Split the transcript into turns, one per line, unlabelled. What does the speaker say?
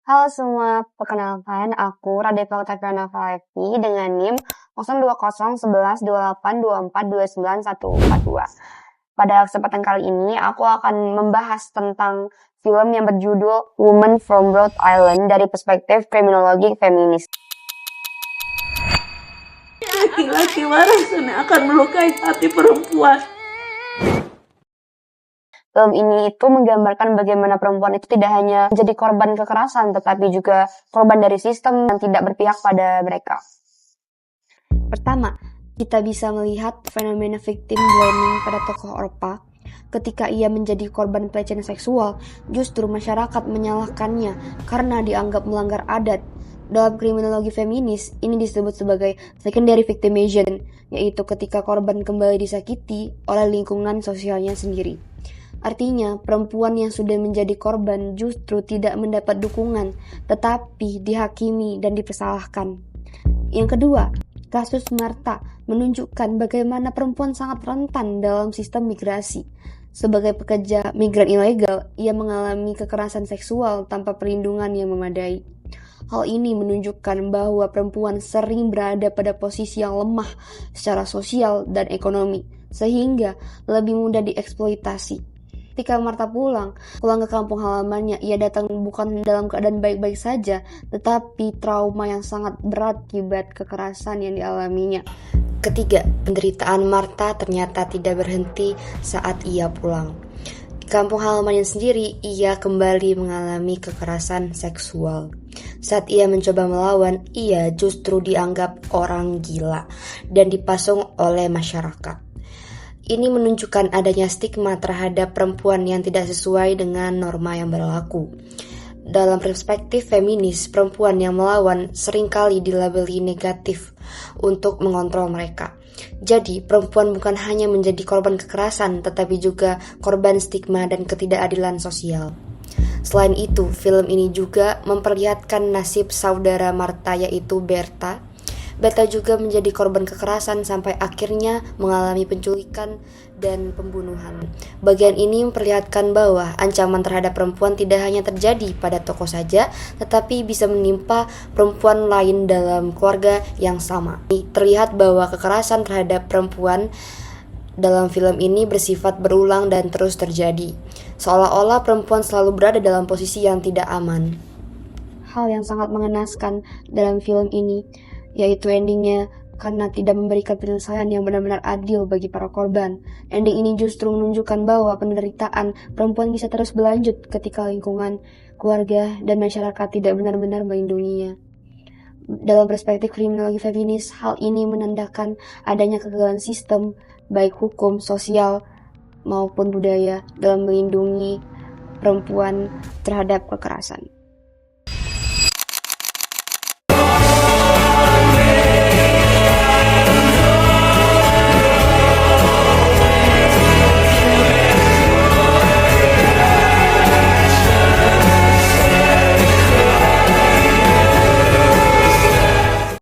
Halo semua, perkenalkan aku Radeva Utapiana Valevi dengan NIM 02011282429142. Pada kesempatan kali ini, aku akan membahas tentang film yang berjudul Woman from Rhode Island dari perspektif kriminologi feminis.
Laki-laki waras akan melukai hati perempuan.
Film ini itu menggambarkan bagaimana perempuan itu tidak hanya menjadi korban kekerasan, tetapi juga korban dari sistem yang tidak berpihak pada mereka. Pertama, kita bisa melihat fenomena victim blaming pada tokoh Orpah. Ketika ia menjadi korban pelecehan seksual, justru masyarakat menyalahkannya karena dianggap melanggar adat. Dalam kriminologi feminis, ini disebut sebagai secondary victimization, yaitu ketika korban kembali disakiti oleh lingkungan sosialnya sendiri. Artinya, perempuan yang sudah menjadi korban justru tidak mendapat dukungan, tetapi dihakimi dan dipersalahkan. Yang kedua, kasus Martha menunjukkan bagaimana perempuan sangat rentan dalam sistem migrasi. Sebagai pekerja migran ilegal, ia mengalami kekerasan seksual tanpa perlindungan yang memadai. Hal ini menunjukkan bahwa perempuan sering berada pada posisi yang lemah secara sosial dan ekonomi, sehingga lebih mudah dieksploitasi. Ketika Martha pulang ke kampung halamannya, ia datang bukan dalam keadaan baik-baik saja, tetapi trauma yang sangat berat akibat kekerasan yang dialaminya. Ketiga, penderitaan Martha ternyata tidak berhenti saat ia pulang. Di kampung halamannya sendiri, ia kembali mengalami kekerasan seksual. Saat ia mencoba melawan, ia justru dianggap orang gila dan dipasung oleh masyarakat. Ini menunjukkan adanya stigma terhadap perempuan yang tidak sesuai dengan norma yang berlaku. Dalam perspektif feminis, perempuan yang melawan seringkali dilabeli negatif untuk mengontrol mereka. Jadi, perempuan bukan hanya menjadi korban kekerasan, tetapi juga korban stigma dan ketidakadilan sosial. Selain itu, film ini juga memperlihatkan nasib saudara Martha, yaitu Bertha. Bertha juga menjadi korban kekerasan sampai akhirnya mengalami penculikan dan pembunuhan. Bagian ini memperlihatkan bahwa ancaman terhadap perempuan tidak hanya terjadi pada tokoh saja, tetapi bisa menimpa perempuan lain dalam keluarga yang sama. Terlihat bahwa kekerasan terhadap perempuan dalam film ini bersifat berulang dan terus terjadi, seolah-olah perempuan selalu berada dalam posisi yang tidak aman. Hal yang sangat mengenaskan dalam film ini yaitu endingnya karena tidak memberikan penyelesaian yang benar-benar adil bagi para korban. Ending ini justru menunjukkan bahwa penderitaan perempuan bisa terus berlanjut ketika lingkungan, keluarga, dan masyarakat tidak benar-benar melindunginya. Dalam perspektif kriminologi feminis, hal ini menandakan adanya kegagalan sistem, baik hukum, sosial, maupun budaya dalam melindungi perempuan terhadap kekerasan.